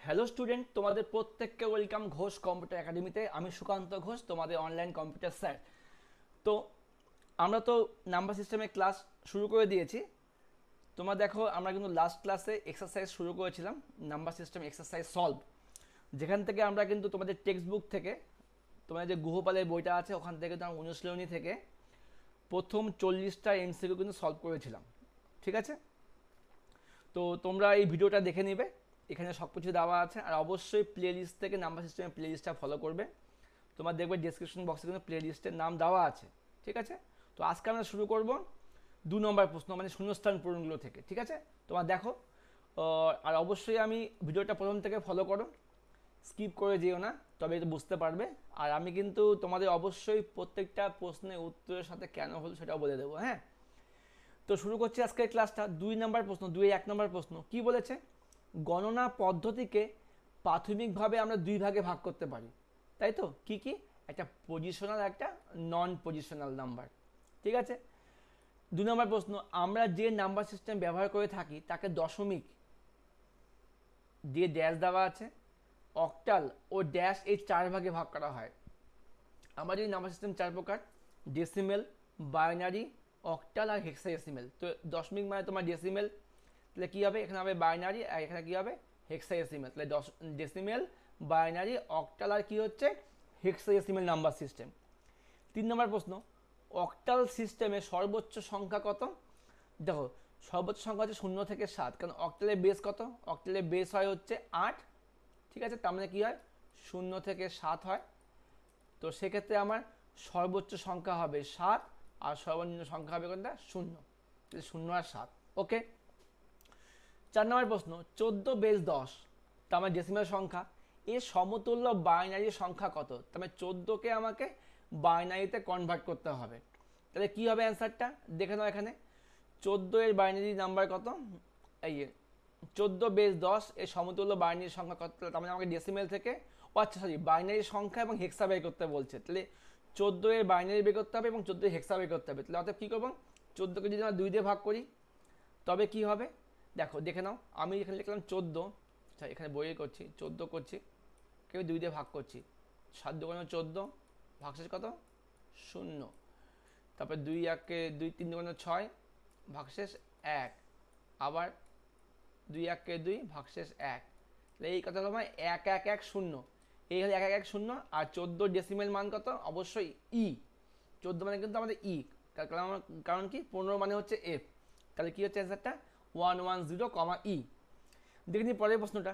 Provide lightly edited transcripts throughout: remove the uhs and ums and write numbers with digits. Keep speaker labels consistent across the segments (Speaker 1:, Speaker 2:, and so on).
Speaker 1: Hello student, তোমাদের প্রত্যেককে welcome Ghosh computer একাডেমিতে। আমি সুকান্ত ঘোষ, তোমাদের অনলাইন কম্পিউটার স্যার। তো আমরা তো নাম্বার সিস্টেমের ক্লাস শুরু করে দিয়েছি। তোমরা দেখো, আমরা কিন্তু লাস্ট ক্লাসে এক্সারসাইজ শুরু করেছিলাম, নাম্বার সিস্টেম এক্সারসাইজ সলভ, যেখান থেকে আমরা কিন্তু তোমাদের টেক্সট বুক থেকে, তোমাদের যে গুহপালের বইটা আছে ওখান থেকে তো আমরা অনুশীলনী থেকে প্রথম 40টা এমসিকিউ কিন্তু সলভ করেছিলাম। ঠিক আছে, তো তোমরা এই ভিডিওটা দেখে নিবে, এখানে সব কিছু দেওয়া আছে। আর অবশ্যই প্লে লিস্ট থেকে নাম্বার সিস্টেমের প্লে লিস্টটা ফলো করবে। তোমার দেখবে ডিসক্রিপশন বক্সে কিন্তু প্লে লিস্টের নাম দেওয়া আছে। ঠিক আছে, তো আজকে আমরা শুরু করব 2 নম্বর প্রশ্ন, মানে শূন্যস্থান পূরণগুলো থেকে। ঠিক আছে, তোমার দেখো, আর অবশ্যই আমি ভিডিওটা প্রথম থেকে ফলো করো, স্কিপ করে যেও না, তবে এটা বুঝতে পারবে। আর আমি কিন্তু তোমাদের অবশ্যই প্রত্যেকটা প্রশ্নের উত্তরের সাথে কেন হলো সেটাও বলে দেবো। হ্যাঁ, তো শুরু করছি আজকের ক্লাসটা। 2 নম্বর প্রশ্ন, 1 নম্বর প্রশ্ন কি বলেছে? গণনা পদ্ধতিকে প্রাথমিকভাবে আমরা 2 ভাগে ভাগ করতে পারি, তাই তো? কি কি? একটা পজিশনাল, একটা নন পজিশনাল নাম্বার। ঠিক আছে, 2 নম্বর প্রশ্ন, আমরা যে নাম্বার সিস্টেম ব্যবহার করে থাকি তাকে দশমিক দিয়ে ড্যাশ দেওয়া আছে, অক্টাল ও ড্যাশ এই 4 ভাগে ভাগ করা হয়। আমাদের এই নাম্বার সিস্টেম 4 প্রকার: ডেসিমেল, বাইনারি, অক্টাল আর হেক্সাডেসিমেল। তো দশমিক মানে তোমার ডেসিমেল, তাহলে কী হবে? এখানে হবে বাইনারি, আর এখানে কী হবে? হেক্সাডেসিমেল। তাহলে ডেসিমেল, বাইনারি, অক্টাল আর কী হচ্ছে? Hexadecimal number system. 3 নম্বর প্রশ্ন, অক্টাল সিস্টেমে সর্বোচ্চ সংখ্যা কত? দেখো, সর্বোচ্চ সংখ্যা হচ্ছে 0 থেকে 7, কারণ অক্টালের বেস কত? অক্টালের বেস হয় হচ্ছে 8। ঠিক আছে, তার মানে কী হয়? 0 থেকে 7 হয়। তো সেক্ষেত্রে আমার সর্বোচ্চ সংখ্যা হবে 7, আর সর্বনিম্ন সংখ্যা হবে কোনটা? 0। 0 আর 7। ওকে। 4 নম্বর প্রশ্ন, 14 বেস 10, তার মানে ডেসিমাল সংখ্যা, এর সমতুল্য বাইনারি সংখ্যা কত? তার মানে 14কে আমাকে বাইনারিতে কনভার্ট করতে হবে। তাহলে কি হবে অ্যান্সারটা? দেখে নাও এখানে 14 এর বাইনারি নাম্বার কত? এই 14 বেস 10 এর সমতুল্য বাইনারি সংখ্যা কত? তার মানে আমাকে ডেসিমেল থেকে, ও আচ্ছা সরি, বাইনারি সংখ্যা এবং হেক্সা বের করতে বলছে। তাহলে 14 এর বাইনারি বের করতে হবে এবং 14 এর হেক্সা বের করতে হবে। তাহলে অর্থাৎ কী করবো? 14কে যদি আমরা 2 দিয়ে ভাগ করি তবে কি হবে? দেখো, দেখে নাও, আমি এখানে লিখলাম 14, আচ্ছা এখানে বইয়ে করছি 14 করছি, কেউ 2 দিয়ে ভাগ করছি, 7 × 14, ভাগশেষ কত? 0। তারপর 2 1 2 3 × 6, ভাগশেষ 1। আবার 2 1 2, ভাগশেষ 1। তাহলে এই কথা হলো আমার 1 1 1 0, এই হলো 1 1 1 0। আর 14 ডেসিমেল মান কত? অবশ্যই ই। 14 মানে কিন্তু আমাদের ই, কারণ কি? 15 মানে হচ্ছে এফ। তাহলে কি হচ্ছে অ্যান্সারটা? 110, ই। দেখে নিই পরের প্রশ্নটা,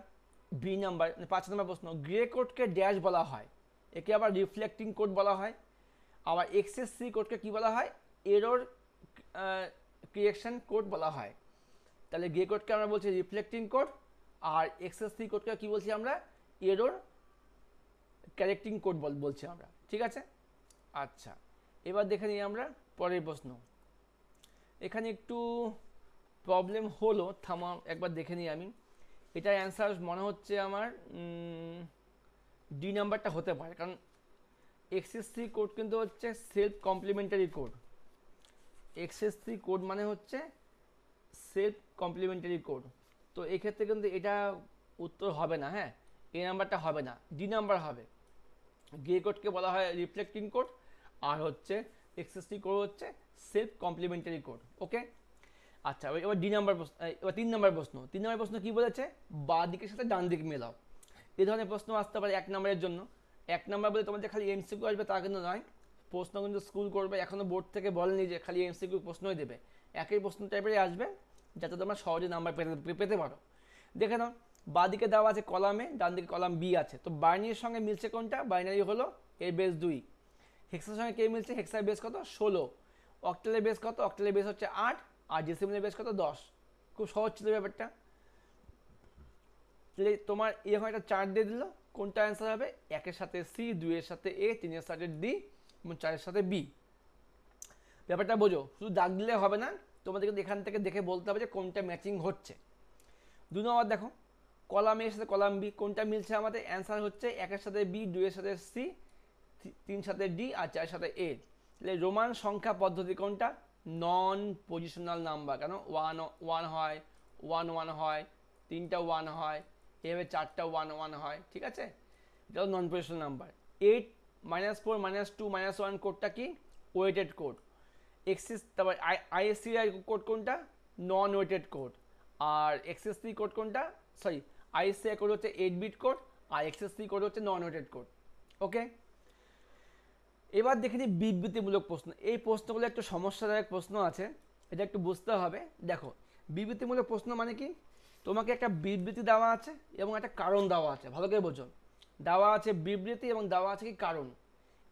Speaker 1: বি নাম্বার, 5 নম্বর প্রশ্ন, গ্রে কোডকে ড্যাশ বলা হয়, একে আবার রিফ্লেক্টিং কোড বলা হয়। আবার এক্সেস সি কোডকে কী বলা হয়? এরর ক্রিয়েশন কোড বলা হয়। তাহলে গ্রে কোডকে আমরা বলছি রিফ্লেক্টিং কোড, আর এক্সেস সি কোডকে কী বলছি আমরা? এরর ক্যারেক্টিং কোড বলছি আমরা। ঠিক আছে, আচ্ছা এবার দেখে নিই আমরা পরের প্রশ্ন। এখানে একটু প্রবলেম হলো, থামা একবার দেখে নিই আমি। এটার অ্যান্সার মনে হচ্ছে আমার ডি নাম্বারটা হতে পারে, কারণ এক্সএসসি কোড কিন্তু হচ্ছে সেলফ কমপ্লিমেন্টারি কোড। এক্সএসসি কোড মানে হচ্ছে সেলফ কমপ্লিমেন্টারি কোড। তো এক্ষেত্রে কিন্তু এটা উত্তর হবে না। হ্যাঁ, এ নাম্বারটা হবে না, ডি নাম্বার হবে। গ্রে কোডকে বলা হয় রিফ্লেক্টিং কোড, আর হচ্ছে এক্সএসসি কোড হচ্ছে সেলফ কমপ্লিমেন্টারি কোড। ওকে, আচ্ছা এবার ডি নাম্বার প্রশ্ন, এবার 3 নম্বর প্রশ্ন। 3 নম্বর প্রশ্ন কি বলেছে? বাঁ দিকের সাথে ডান দিক মেলাও। এই ধরনের প্রশ্ন আসতে পারে 1 নম্বরের জন্য। 1 নম্বর বলে তোমাদের খালি এমসিকিউ আসবে তা কিন্তু নয়, প্রশ্ন কিন্তু স্কুল করবে, এখনও বোর্ড থেকে বলেনি যে খালি এমসিকিউ প্রশ্নই দেবে। একই প্রশ্ন টাইপেরই আসবে, যাতে তোমরা সহজে নাম্বার পেতে পারো। দেখে নাও, বাঁ দিকে দেওয়া আছে কলামে, ডান দিকে কলাম বি আছে। তো বাইনারির সঙ্গে মিলছে কোনটা? বাইনারি হলো এর বেস 2। হেক্সার সঙ্গে কে মিলছে? হেক্সার বেস কত? 16। অক্টালের বেস কত? অক্টালের বেস হচ্ছে 8, আর ডেসিমেলের বেস কত? 10। খুব সহজ ছিল ব্যাপারটা। তাহলে তোমার এরকম একটা 4 দিয়ে দিল, কোনটা অ্যান্সার হবে? 1-এর সাথে সি, 2-এর সাথে এ, 3-এর সাথে ডি এবং 4-এর সাথে বি। ব্যাপারটা বোঝো, শুধু দাগ দিলে হবে না, তোমাদের কিন্তু এখান থেকে দেখে বলতে হবে যে কোনটা ম্যাচিং হচ্ছে। 2 নম্বর দেখো, কলাম এর সাথে কলাম বি কোনটা মিলছে? আমাদের অ্যান্সার হচ্ছে 1-এর সাথে বি, 2-এর সাথে সি, 3-এর সাথে ডি আর 4-এর সাথে এ। তাহলে রোমান সংখ্যা পদ্ধতি কোনটা? নন পজিশনাল নাম্বার। কেন? 1 1 হয়, 1 1 হয়, 3টা 1 হয়, এভাবে 4টা 1 1 হয়, ঠিক আছে, এটাও নন পজিশনাল নাম্বার। 8 -4 -2 -1 কোডটা কি? Weighted code. এক্সিস, তারপর আইএসসিআই কোড কোনটা? নন ওয়েটেড কোড। আর এক্সএসসি কোড কোনটা? সরি, আইএসসিআই কোড হচ্ছে 8 বিট কোড, আর এক্সএসসি কোড হচ্ছে নন ওয়েটেড কোড। ওকে, এবার দেখে নিই বিবৃতিমূলক প্রশ্ন। এই প্রশ্নগুলো একটু সমস্যাদায়ক প্রশ্ন আছে, এটা একটু বুঝতে হবে। দেখো, বিবৃতিমূলক প্রশ্ন মানে কি? তোমাকে একটা বিবৃতি দেওয়া আছে এবং একটা কারণ দেওয়া আছে, ভালো করে বোঝো। দেওয়া আছে বিবৃতি এবং দেওয়া আছে কি কারণ।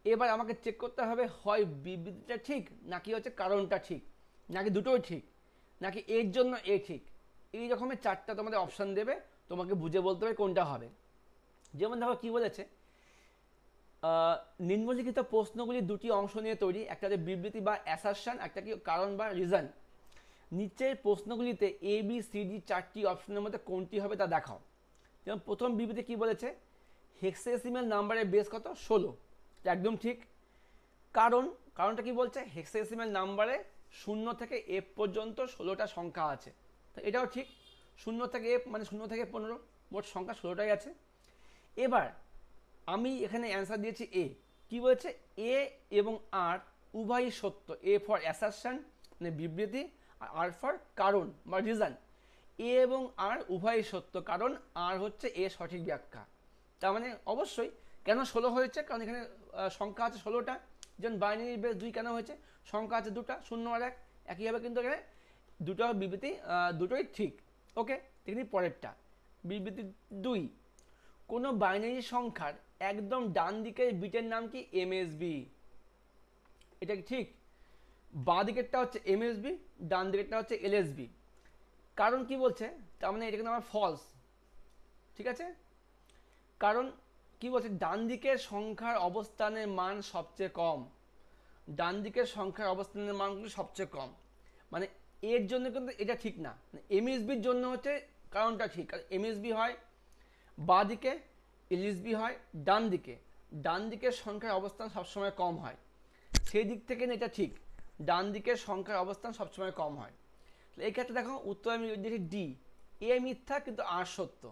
Speaker 1: এবার আমাকে চেক করতে হবে হয় বিবৃতিটা ঠিক নাকি হচ্ছে কারণটা ঠিক, নাকি দুটোই ঠিক, নাকি এর জন্য এ ঠিক। এই রকমের 4টা তোমাদের অপশান দেবে, তোমাকে বুঝে বলতে হবে কোনটা হবে। যেমন দেখো কি বলেছে, নিম্নলিখিত প্রশ্নগুলি দুটি অংশ নিয়ে তৈরি, একটা হচ্ছে বিবৃতি বা অ্যাসারশন, একটা কি কারণ বা রিজন। নিচের প্রশ্নগুলিতে এ বি সি ডি 4টি অপশনের মধ্যে কোনটি হবে তা দেখাও। যেমন প্রথম বিবৃতি কি বলেছে, হেক্সাডেসিমাল নাম্বারের বেস কত? 16, একদম ঠিক। কারণটা কি বলছে? হেক্সাডেসিমাল নাম্বারে 0 থেকে এফ পর্যন্ত 16টা সংখ্যা আছে, তো এটাও ঠিক। 0 থেকে এফ মানে 0 থেকে 15, মোট সংখ্যা 16টাই আছে। এবার আমি এখানে অ্যান্সার দিয়েছি এ। কি বলেছে? এ এবং আর উভয়ই সত্য। এ ফর অ্যাসারশন মানে বিবৃতি, আর আর ফর কারণ বা রিজন। এ এবং আর উভয়ই সত্য, কারণ আর হচ্ছে এ সঠিক ব্যাখ্যা। তার মানে অবশ্যই কেন 16 হয়েছে? কারণ এখানে সংখ্যা আছে 16টা। যেমন বাইনারি বেস 2 কেন হয়েছে? সংখ্যা আছে 2টা, 0 আর 1। একইভাবে কিন্তু এখানে দুটো বিবৃতি দুটোই ঠিক। ওকে, দেখি পরেরটা। বিবৃতি 2, কোনো বাইনারি সংখ্যার একদম ডান দিকের বিটের নাম কি? এমএসবি। এটা কি ঠিক? বাঁ দিকেরটা হচ্ছে এমএসবি, ডান দিকেরটা হচ্ছে এলএসবি। কারণ কি বলছে? তার মানে এটা কিন্তু আমার ফলস, ঠিক আছে। কারণ কি বলছে? ডান দিকের সংখ্যার অবস্থানের মান সবচেয়ে কম। ডান দিকের সংখ্যার অবস্থানের মানগুলো সবচেয়ে কম, মানে এর জন্য কিন্তু এটা ঠিক না। এমএসবির জন্য হচ্ছে কারণটা ঠিক, কারণ এমএসবি হয় বাঁ দিকে, এলএসবি হয় ডান দিকে। ডান দিকের সংখ্যার অবস্থান সবসময় কম হয়, সেই দিক থেকে এটা ঠিক। ডান দিকের সংখ্যার অবস্থান সবসময় কম হয়। এই ক্ষেত্রে দেখো উত্তর আমি দেখি ডি। এ মিথ্যা কিন্তু আর সত্য।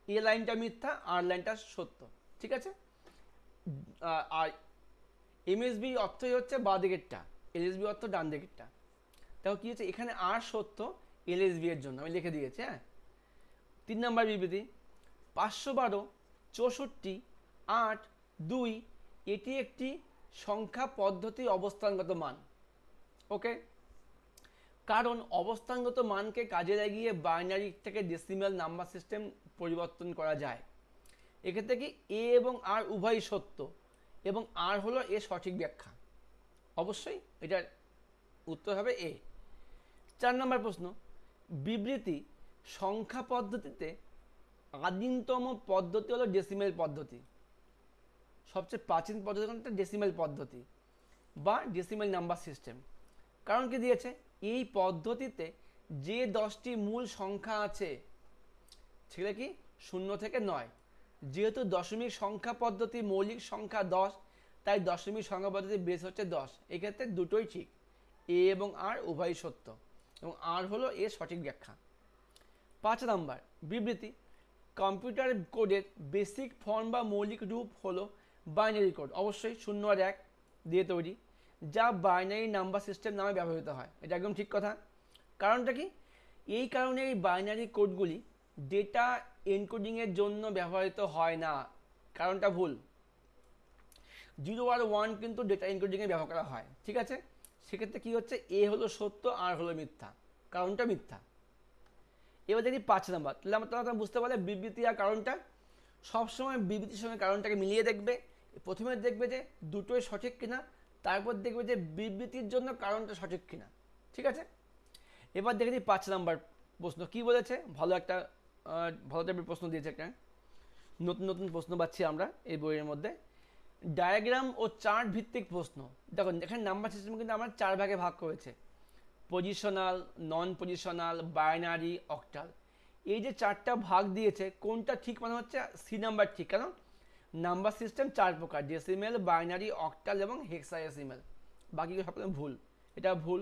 Speaker 1: এ লাইনটা মিথ্যা, আর লাইনটা সত্য, ঠিক আছে। আর এমএসবি অর্থই হচ্ছে বাঁ দিকেরটা, এলএসবি অর্থ ডান দিকেরটা। তাও কি হচ্ছে এখানে আর সত্য এলএসবি এর জন্য, আমি লিখে দিয়েছি। হ্যাঁ, 3 নম্বর বিবৃতি, 512, 64, 8, 2 এটি একটি সংখ্যা পদ্ধতি অবস্থানগত মান। ওকে, কারণ অবস্থানগত মানকে কাজে লাগিয়ে বাইনারি থেকে ডেসিমাল নাম্বার সিস্টেম পরিবর্তন করা যায়। এক্ষেত্রে কি এ এবং আর উভয়ই সত্য, এবং আর হলো এ সঠিক ব্যাখ্যা। অবশ্যই এটার উত্তর হবে এ। 4 নম্বর প্রশ্ন, বিবৃতি সংখ্যা পদ্ধতিতে আদিমতম পদ্ধতি হলো ডেসিমেল পদ্ধতি। সবচেয়ে প্রাচীন পদ্ধতি কোনটা? ডেসিমেল পদ্ধতি বা ডেসিমেল নাম্বার সিস্টেম। কারণ কি দিয়েছে? এই পদ্ধতিতে যে 10টি মূল সংখ্যা আছে সেটা কি 0 থেকে 9। যেহেতু দশমিক সংখ্যা পদ্ধতি মৌলিক সংখ্যা 10, তাই দশমিক সংখ্যা পদ্ধতি বেস হচ্ছে 10। এক্ষেত্রে দুটোই ঠিক, এ এবং আর উভয়ই সত্য, এবং আর হলো এর সঠিক ব্যাখ্যা। 5 নম্বর বিবৃতি, কম্পিউটার কোডের বেসিক ফর্ম বা মৌলিক রূপ হলো বাইনারি কোড। অবশ্যই 0 আর 1 দিয়ে তৈরি, যা বাইনারি নাম্বার সিস্টেম নামে ব্যবহৃত হয়। এটা একদম ঠিক কথা। কারণটা কি? এই কারণে এই বাইনারি কোডগুলি ডেটা এনকোডিংয়ের জন্য ব্যবহৃত হয় না। কারণটা ভুল। 0 আর 1 কিন্তু ডেটা এনকোডিংয়ে ব্যবহার করা হয়, ঠিক আছে। সেক্ষেত্রে কি হচ্ছে? এ হলো সত্য, আর হলো মিথ্যা, কারণটা মিথ্যা। এবার দেখি 5 নাম্বার। তাহলে তোমরা বুঝতে পারলে বিবৃতি আর কারণটা সবসময় বিবৃতির সঙ্গে কারণটাকে মিলিয়ে দেখবে। প্রথমে দেখবে যে দুটোই সঠিক কিনা, তারপর দেখবে যে বিবৃতির জন্য কারণটা সঠিক কিনা, ঠিক আছে। এবার দেখে নিই 5 নাম্বার প্রশ্ন কি বলেছে। ভালো টাইপের প্রশ্ন দিয়েছে একটা, নতুন নতুন প্রশ্ন পাচ্ছি আমরা এই বইয়ের মধ্যে। ডায়াগ্রাম ও চার্ট ভিত্তিক প্রশ্ন। দেখো এখানে নাম্বার সিস্টেম কিন্তু আমরা 4 ভাগে ভাগ করেছে, পজিশনাল, নন পজিশনাল, বাইনারি, অক্টাল। এই যে 4টা ভাগ দিয়েছে, কোনটা ঠিক মানে হচ্ছে সি নাম্বার ঠিক। কারণ নাম্বার সিস্টেম 4 প্রকার, ডেসিমেল, বাইনারি, অক্টাল এবং হেক্সাডেসিমেল। বাকি সব ভুল। এটাও ভুল,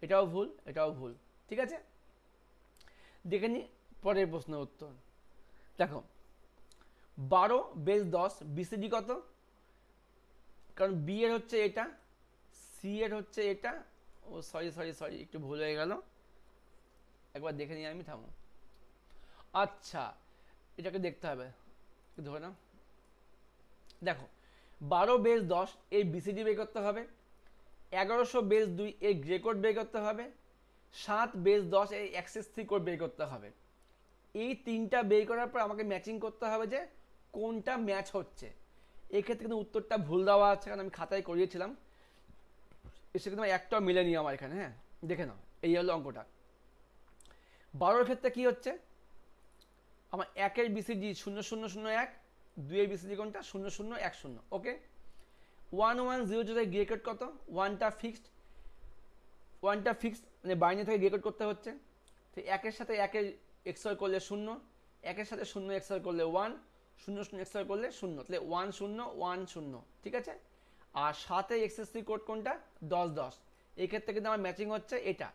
Speaker 1: এটাও ভুল, এটাও ভুল, ঠিক আছে। দেখে নি পরের প্রশ্নের উত্তর। দেখো 12 + 10 বিসিডি কত, কারণ বি এর হচ্ছে এটা, সি এর হচ্ছে এটা, ও সরি সরি সরি একটু ভুল হয়ে গেল, একবার দেখে নিই আমি, থামো। আচ্ছা এটাকে দেখতে হবে, ধরে নাও। দেখো 12 + 10 এই বিসিডি বের করতে হবে, 1100 + 2 এই গ্রে কোড বের করতে হবে, 7 + 10 এই অ্যাক্সেস 3 কোড বের করতে হবে। এই তিনটা বের করার পর আমাকে ম্যাচিং করতে হবে যে কোনটা ম্যাচ হচ্ছে। এক্ষেত্রে কিন্তু উত্তরটা ভুল দেওয়া আছে, কারণ আমি খাতায় করিয়েছিলাম, এসে কিন্তু একটাও মিলেনি আমার এখানে। হ্যাঁ দেখে নাও, এই হলো অঙ্কটা। 12-এর ক্ষেত্রে কি হচ্ছে, আমার 1-এর বিসিডি 0001, 2-এর বিসিডি কোনটা 0010। ওকে 1100 গ্রে কোড কত, ওয়ানটা ফিক্সড, মানে বাইরে থেকে গ্রে কোড করতে হচ্ছে। তো 1-এর সাথে 1-এর এক্সর করলে 0, 1-এর সাথে 0 এক্সর করলে 1, 00 এক্সর করলে 0, তাহলে 1010, ঠিক আছে। আর 7-এর এক্সএসসি কোড কোনটা 10-10, এই ক্ষেত্রে কিন্তু আমার ম্যাচিং হচ্ছে এটা,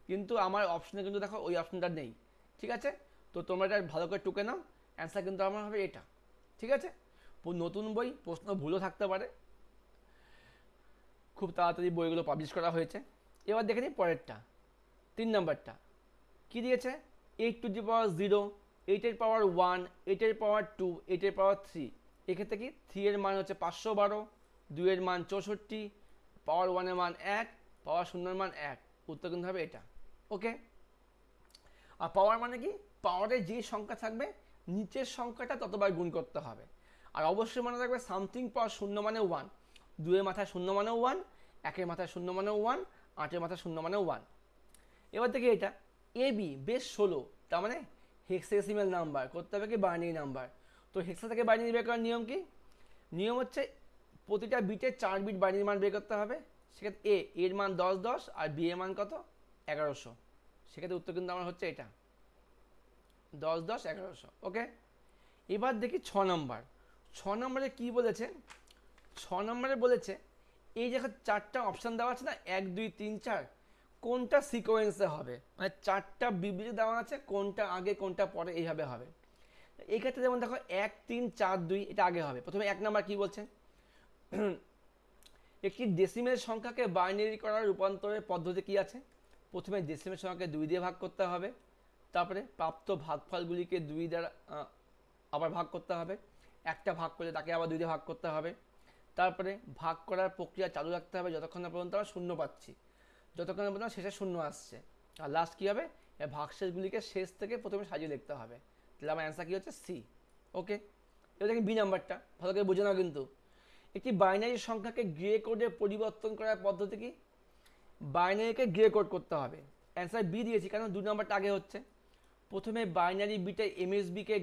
Speaker 1: কিন্তু আমার অপশনে কিন্তু দেখো ওই অপশনটা নেই, ঠিক আছে। তো তোমরা এটা ভালো করে টুকে নাও, অ্যান্সার কিন্তু আমার হবে এটা, ঠিক আছে। নতুন বই, প্রশ্ন ভুলও থাকতে পারে, খুব তাড়াতাড়ি বইগুলো পাবলিশ করা হয়েছে। এবার দেখে নিই পরেরটা, 3 নম্বরটা কি দিয়েছে, 8⁻0, 8⁻1, 8⁻2, 8⁻3। এক্ষেত্রে কি 3 এর মান হচ্ছে 512, 2 এর মান 64, পাওয়ার 1 এর মান 1, পাওয়ার 0 এর মান 1, উত্তর কিন্তু হবে এটা। ওকে, আর পাওয়ার মানে কি, পাওয়ারে যে সংখ্যা থাকবে নিচের সংখ্যাটা ততবার গুণ করতে হবে। আর অবশ্যই মনে রাখবে সামথিং পাওয়ার 0 মানে 1, 2 এর মাথায় 0 মানে 1, 1 এর মাথায় 0 মানে 1, 8 এর মাথায় 0 মানে 1। এবার দেখি এটা এ বি বেশ 16, তার মানে হেক্সাডেসিমাল নাম্বার, করতে হবে কি বাইনারি নাম্বার। তো হেক্সা থেকে বাইনারি বের করার নিয়ম কি, নিয়ম হচ্ছে প্রতিটা বিটে 4 বিট বাইনারি মান বের করতে হবে। সেক্ষেত্রে এর মান 1010 আর বি এর মান কত 1100, সেক্ষেত্রে উত্তর কিন্তু আমার হচ্ছে এটা 1010 1100। ওকে, এবার দেখি 6 নম্বর। 6 নম্বরে কি বলেছে, 6 নম্বরে বলেছে এই যে 4টা অপশান দেওয়া আছে না, 1 2 3 4, কোনটা সিকোয়েন্সে হবে, মানে 4টা বিবৃতি দেওয়া আছে, কোনটা আগে কোনটা পরে এইভাবে হবে। এই ক্ষেত্রে যেমন দেখো 1 3 4 2 এটা আগে হবে। প্রথমে 1 নাম্বার কি বলছে, একটি ডেসিমেল সংখ্যাকে বাইনারি করার রূপান্তরের পদ্ধতি কি আছে, প্রথমে ডেসিমেল সংখ্যাকে 2 দিয়ে ভাগ করতে হবে, তারপরে প্রাপ্ত ভাগফলগুলিকে 2 দ্বারা আবার ভাগ করতে হবে, একটা ভাগ করলে তাকে আবার 2 দিয়ে ভাগ করতে হবে, তারপরে ভাগ করার প্রক্রিয়া চালু রাখতে হবে যতক্ষণ না পর্যন্ত আমরা শূন্য পাচ্ছি, যতক্ষণ না পর্যন্ত শেষে শূন্য আসছে। আর লাস্ট কী হবে, ভাগশেষগুলিকে শেষ থেকে প্রথমে সাজিয়ে লিখতে হবে। তাহলে আমার অ্যান্সার কী হচ্ছে সি। ওকে, এবার দেখি বি নাম্বারটা, ভালো করে বুঝে নাও কিন্তু। একটি বাইনারি সংখ্যাকে গ্রে কোডে পরিবর্তন করার পদ্ধতি কি, বাইনারিকে গ্রে কোড করতে হবে। অ্যান্সার বি দিয়েছি, কারণ 2 নাম্বারটা আগে হচ্ছে। প্রথমে বাইনারি বিটে এমএসবিকে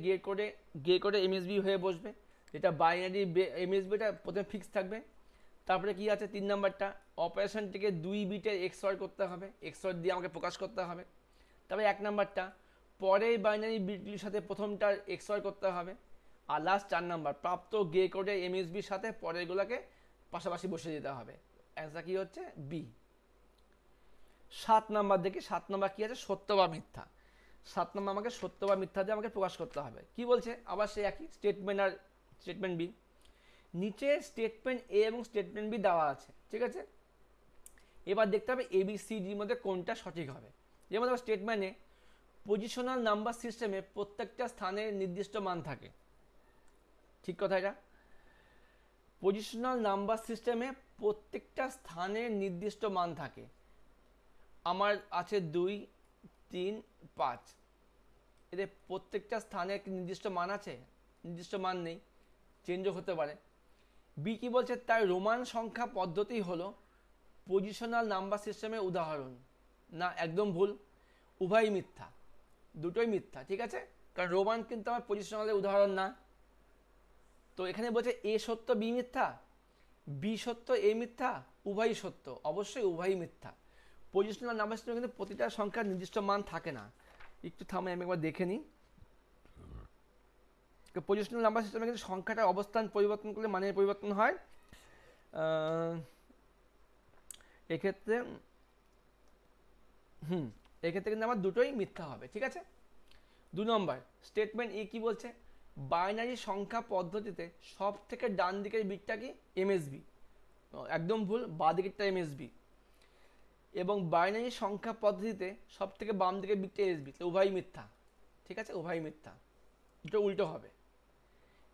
Speaker 1: গ্রে কোডে এমএসবি হয়ে বসবে, যেটা বাইনারি এমএসবিটা প্রথমে ফিক্স থাকবে। তারপরে কি আছে 3 নাম্বারটা, অপারেশনটিকে 2 বিটের এক্সঅর করতে হবে, এক্সঅর দিয়ে আমাকে প্রকাশ করতে হবে। তবে 1 নাম্বারটা পরের বাইনারি বিটগুলির সাথে প্রথমটার এক্সঅর করতে হবে। আর লাস্ট 4 নাম্বার, প্রাপ্ত গ্রে কোডে এমএসবির সাথে পরেরগুলোকে পাশাপাশি বসে দিতে হবে। অ্যান্সার কি হচ্ছে বি। 7 নাম্বার দেখি, 7 নাম্বার কি আছে, সত্য বা মিথ্যা। 7 নম্বর আমাকে সত্য বা মিথ্যা দিয়ে আমাকে প্রকাশ করতে হবে। কি বলছে, আবার সে একই স্টেটমেন্ট আর স্টেটমেন্ট বি। নিচে স্টেটমেন্ট এ এবং স্টেটমেন্ট বি দেওয়া আছে, ঠিক আছে। এবার দেখতে হবে এ বি সি ডির মধ্যে কোনটা সঠিক হবে। যেমন দেখো স্টেটমেন্টে পজিশনাল নাম্বার সিস্টেমে প্রত্যেকটা স্থানের নির্দিষ্ট মান থাকে, ঠিক কথা এটা। পজিশনাল নাম্বার সিস্টেমে প্রত্যেকটা স্থানের নির্দিষ্ট মান থাকে। আমার আছে 2 3 5, এদের প্রত্যেকটা স্থানে একটি নির্দিষ্ট মান আছে, নির্দিষ্ট মান নেই, চেঞ্জও হতে পারে। বি কি বলছে, তার রোমান সংখ্যা পদ্ধতি হলো পজিশনাল নাম্বার সিস্টেমের উদাহরণ। না, একদম ভুল, উভয়ই মিথ্যা, দুটোই মিথ্যা, ঠিক আছে। কারণ রোমান কিন্তু আমার পজিশনালের উদাহরণ না। তো এখানে বলছে এ সত্য বি মিথ্যা, বি সত্য এ মিথ্যা, উভয়ই সত্য, অবশ্যই উভয়ই মিথ্যা। পজিশনাল নাম্বার সিস্টেমে কিন্তু প্রতিটা সংখ্যার নির্দিষ্ট মান থাকে না। একটু থামে, আমি একবার দেখে নিই। পজিশনাল নাম্বার সিস্টেমে কিন্তু সংখ্যাটার অবস্থান পরিবর্তন করলে মানের পরিবর্তন হয়। এক্ষেত্রে এক্ষেত্রে কিন্তু আমার দুটোই মিথ্যা হবে, ঠিক আছে। 2 নম্বর স্টেটমেন্ট এ কি বলছে, বাইনারি সংখ্যা পদ্ধতিতে সব থেকে ডান দিকের বিটটা কি এমএসবি, একদম ভুল, বাঁ দিকেরটা এমএসবি। এবং বাইনারি সংখ্যা পদ্ধতিতে সব থেকে বাম দিকের বিটটা এসবি, উভয় মিথ্যা। ঠিক আছে, উভয় মিথ্যা, এটা উল্টো হবে।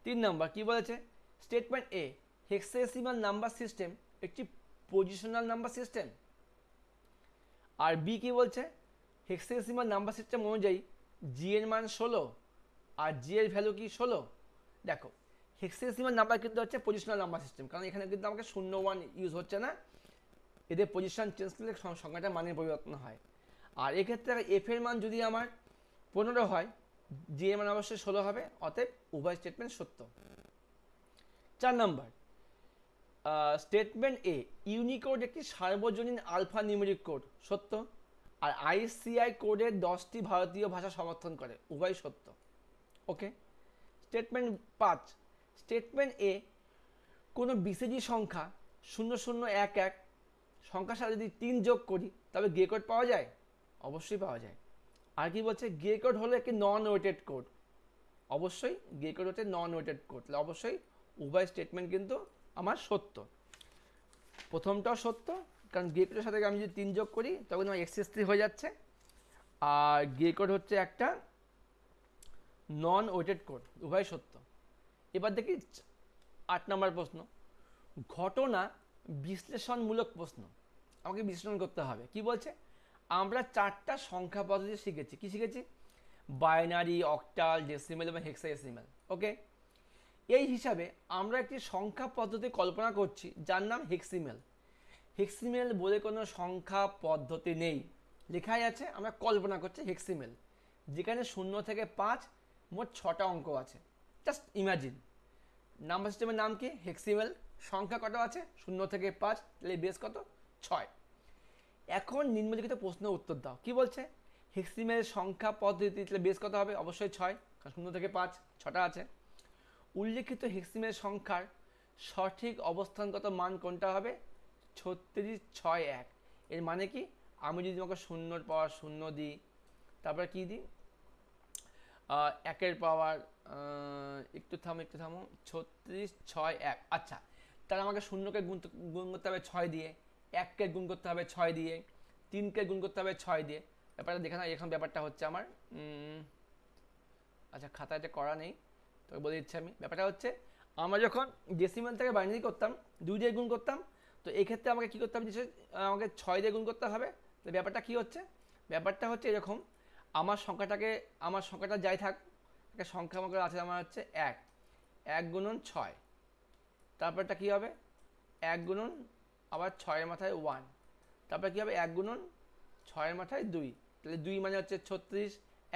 Speaker 1: 3 নাম্বার কি বলেছে, স্টেটমেন্ট এ, হেক্সাডেসিমাল নাম্বার সিস্টেম একটি পজিশনাল নাম্বার সিস্টেম। আর বি কি বলছে, হেক্সাডেসিমাল নাম্বার সিস্টেম অনুযায়ী জি এর মান 16 আর জি এর ভ্যালু কি 16। দেখো, হেক্সাডেসিমাল নাম্বার কিন্তু হচ্ছে পজিশনাল নাম্বার সিস্টেম, কারণ এখানে কিন্তু আমাকে 0 1 ইউজ হচ্ছে না, এদের পজিশন চেঞ্জ করলে সংখ্যাটা মানের পরিবর্তন হয়। আর এক্ষেত্রে এফ এর মান যদি আমার 15 হয়, জি এর মান অবশ্যই 16 হবে, অতএব উভয় স্টেটমেন্ট সত্য। 4 নাম্বার, স্টেটমেন্ট এ, ইউনিকোড একটি সার্বজনীন আলফা নিউমেরিক কোড, সত্য। আর আইসিআই কোডের 10টি ভারতীয় ভাষা সমর্থন করে, উভয় সত্য। ওকে। স্টেটমেন্ট 5, স্টেটমেন্ট এ, কোনো বিসিজি সংখ্যা 0011 সংখ্যার সাথে যদি 3 যোগ করি তবে গে কোড পাওয়া যায়, অবশ্যই পাওয়া যায়। আর কি বলছে, গে কোড হলো একটি নন ওয়েটেড কোড, অবশ্যই গে কোড হচ্ছে নন ওয়েটেড কোড, তাহলে অবশ্যই উভয় স্টেটমেন্ট কিন্তু আমার সত্য। প্রথমটাও সত্য, কারণ গে কোডের সাথে আমি যদি 3 যোগ করি তখন আমার এক্স3 হয়ে যাচ্ছে, আর গে কোড হচ্ছে একটা নন ওয়েটেড কোড, উভয় সত্য। এবার দেখি 8 নম্বর প্রশ্ন, ঘটনা বিশ্লেষণমূলক প্রশ্ন, আমাকে বিশ্লেষণ করতে হবে। কি বলছে, আমরা 4টা সংখ্যা পদ্ধতি শিখেছি। কি শিখেছি, বাইনারি, অক্টাল, ডেসিমেল এবং হেক্সাডেসিমেল। ওকে, এই হিসাবে আমরা একটি সংখ্যা পদ্ধতি কল্পনা করছি যার নাম হেক্সিমেল। হেক্সিমেল বলে কোনো সংখ্যা পদ্ধতি নেই, লেখাই আছে, আমরা কল্পনা করছি হেক্সিমেল, যেখানে 0 থেকে 5 মোট 6টা অঙ্ক আছে। জাস্ট ইমাজিন, নাম্বার সিস্টেমের নাম কি, হেক্সিমেল। সংখ্যা কত আছে, 0 থেকে 5, তাহলে বেস কত, 6। এখন নিম্নলিখিত প্রশ্নের উত্তর দাও। কি বলছে, হেক্সিমেল সংখ্যা পদ্ধতি, তাহলে বেস কত হবে, অবশ্যই 6, কারণ 0 থেকে 5 6টা আছে। উল্লেখিত হেক্সিমেল সংখ্যার সঠিক অবস্থানগত মান কোনটা হবে, 3661। এর মানে কি, আমি যদি তোমাকে 0 পাওয়ার 0 দিই, তারপরে কি দিই, 1 পাওয়ার, একটু থামো 3661। আচ্ছা, তাহলে আমাকে 0কে গুণ করতে হবে 6 দিয়ে, 1কে গুণ করতে হবে 6 দিয়ে, 3কে গুণ করতে হবে 6 দিয়ে। ব্যাপারটা দেখে না, এখন ব্যাপারটা হচ্ছে আমার, আচ্ছা খাতায় এটা করা নেই, তোকে বলে দিচ্ছি আমি। ব্যাপারটা হচ্ছে, আমরা যখন ডেসিমেল থেকে বাইনারি করতাম 2 দিয়ে গুণ করতাম, তো এই ক্ষেত্রে আমাকে কী করতে হবে, আমাকে 6 দিয়ে গুণ করতে হবে। তো ব্যাপারটা কী হচ্ছে, ব্যাপারটা হচ্ছে এরকম, আমার সংখ্যাটা যাই থাক, একটা সংখ্যা আমাকে আছে, আমার হচ্ছে 1 গুণন 6, তারপরটা কী হবে, 1 গুণন আবার 6 এর মাথায় 1, তারপরে কী হবে 1 গুণন 6 এর মাথায় 2, তাহলে 2 মানে হচ্ছে 36,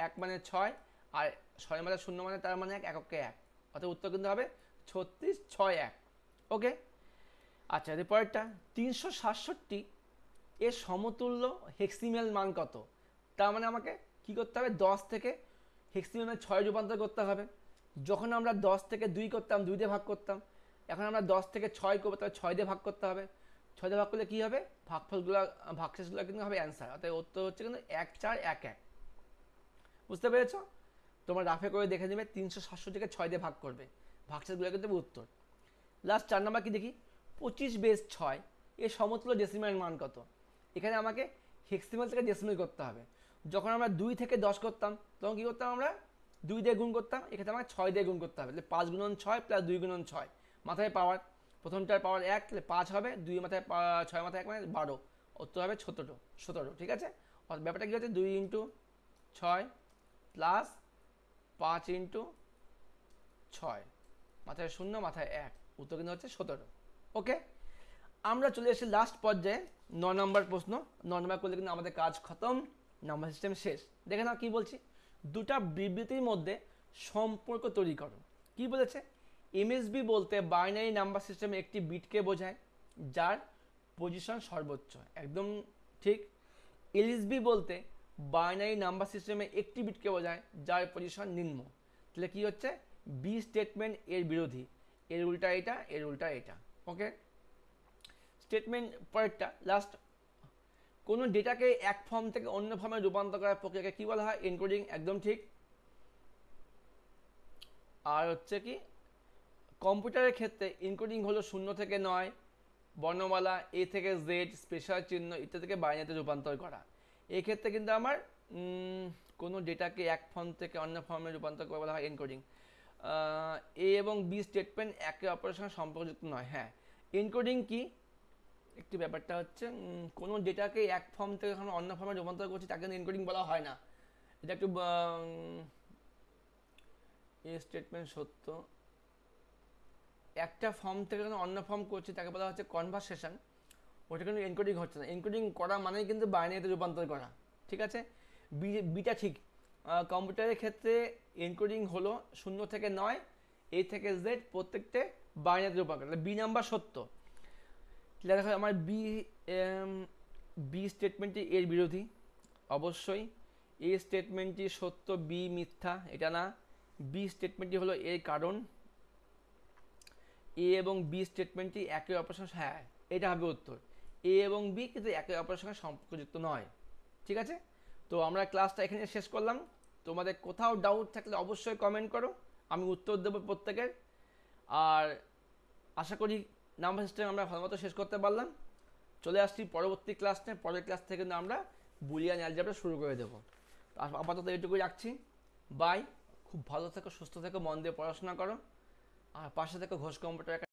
Speaker 1: 1 মানে 6, আর 6 এর মাথায় 0 মানে তার মানে 1, এককে 1, অর্থাৎ উত্তর কিন্তু হবে 3661। ওকে। আচ্ছা, এর পরেরটা, 367 এর সমতুল্য হেক্সিমেল মান কত। তার মানে আমাকে কি করতে হবে, 10 থেকে হেক্সিমেলে 6 রূপান্তর করতে হবে। যখন আমরা 10 থেকে 2 করতাম 2 দিয়ে ভাগ করতাম, এখন আমরা 10 থেকে 6 করবো, তাহলে 6 দিয়ে ভাগ করতে হবে। 6 দিয়ে ভাগ করলে কী হবে, ভাগফলগুলো ভাগশেষগুলো কিন্তু হবে অ্যান্সার, অর্থাৎ উত্তর হচ্ছে কিন্তু 1411। বুঝতে পেরেছ, তোমার রাফে করে দেখে নেবে, 367কে 6 দিয়ে ভাগ করবে, ভাগশেষগুলো কিন্তু উত্তর। লাস্ট 4 নাম্বার কি দেখি, 25 বেস 6 এর সমতুল্য ডেসিমেল মান কত। এখানে আমাকে হেক্সিমেল থেকে ডেসিমেল করতে হবে। যখন আমরা 2 থেকে 10 করতাম তখন কী করতাম, আমরা 2 দিয়ে গুণ করতাম, এক্ষেত্রে আমাকে 6 দিয়ে গুণ করতে হবে, তাহলে 5 গুণন 6 প্লাস 2 গুণন 6, মাথায় পাওয়ার, প্রথমটার পাওয়ার 1, তাহলে 5 হবে, 2 মাথায় 6 মাথায় 1 মানে 12, উত্তর হবে 17। ঠিক আছে, ব্যাপারটা কী হচ্ছে, 2 ইন্টু 6 প্লাস 5 ইন্টু 6, মাথায় 0 মাথায় 1, উত্তর কিন্তু হচ্ছে 17। ওকে, আমরা চলে এসেছি লাস্ট পর্যায়ে, 9 নম্বর প্রশ্ন। 9 নম্বর করলে কিন্তু আমাদের কাজ খতম, নাম্বার সিস্টেম শেষ। দেখে নাও কি বলছি, দুটা বিবৃতির মধ্যে সম্পর্ক তৈরি করো। কি বলেছে, এমএসবি বলতে বাইনারি নাম্বার সিস্টেমে একটি বিটকে বোঝায় যার পজিশন সর্বোচ্চ, একদম ঠিক। এলএসবি বলতে বাইনারি নাম্বার সিস্টেমে একটি বিটকে বোঝায় যার পজিশন নিম্ন। তাহলে কি হচ্ছে, বি স্টেটমেন্ট এর বিরোধী, এর উল্টা এটা, এর উল্টা এটা। ওকে, স্টেটমেন্ট পরেরটা লাস্ট, কোনো ডেটাকে এক ফর্ম থেকে অন্য ফর্মে রূপান্তর করার প্রক্রিয়াকে কী বলা হয়, এনকোডিং, একদম ঠিক। আর হচ্ছে কি কম্পিউটারের ক্ষেত্রে এনকোডিং হলো 0 থেকে 9, বর্ণমালা এ থেকে জেড, স্পেশাল চিহ্ন ইত্যাদি থেকে বাইনারিতে রূপান্তর করা। এই ক্ষেত্রে কিন্তু আমার কোনো ডেটাকে এক ফর্ম থেকে অন্য ফর্মে রূপান্তর করে বলা হয় এনকোডিং। এ এবং বি স্টেটমেন্ট একে অপরের সঙ্গে সম্পর্কযুক্ত নয়। হ্যাঁ, এনকোডিং কি একটি ব্যাপারটা হচ্ছে কোনো ডেটাকে এক ফর্ম থেকে যখন অন্য ফর্মে রূপান্তর করছি তাকে এনকোডিং বলা হয় না। এটা একটু এ স্টেটমেন্ট সত্য, একটা ফর্ম থেকে যখন অন্য ফর্ম করছি তাকে বলা হচ্ছে কনভারসেশন। ওটা কিন্তু এনকোডিং হচ্ছে না। এনকোডিং করা মানেই কিন্তু বাইনারিতে রূপান্তর করা। ঠিক আছে, বিটা ঠিক। কম্পিউটারের ক্ষেত্রে এনকোডিং হলো 0 থেকে 9, এ থেকে জেড প্রত্যেকটা বাইনারিতে রূপান্তর করা। বি নাম্বার সত্য। দেখো আমার বি স্টেটমেন্টটি এর বিরোধী অবশ্যই। এ স্টেটমেন্টটি সত্য, বি মিথ্যা, এটা না। বি স্টেটমেন্টটি হলো এর কারণ। এ এবং বি স্টেটমেন্টটি একে অপরের সঙ্গে, হ্যাঁ এটা হবে উত্তর। এ এবং বি কিন্তু একে অপরের সঙ্গে সম্পর্কযুক্ত নয়। ঠিক আছে, তো আমরা ক্লাসটা এখানে শেষ করলাম। তোমাদের কোথাও ডাউট থাকলে অবশ্যই কমেন্ট করো, আমি উত্তর দেবো প্রত্যেকের। আর আশা করি নাম্বার সিস্টেম আমরা ভালোমতো শেষ করতে পারলাম। চলে আসছি পরবর্তী ক্লাস নিয়ে। পরের ক্লাস থেকে কিন্তু আমরা বুলিয়ান অ্যালজেব্রা শুরু করে দেবো। আপাতত এটুকুই রাখছি। বাই। খুব ভালো থেকো, সুস্থ থেকো, মন দিয়ে পড়াশোনা করো, আর পাশে থেকো ঘোষ কম্পিউটার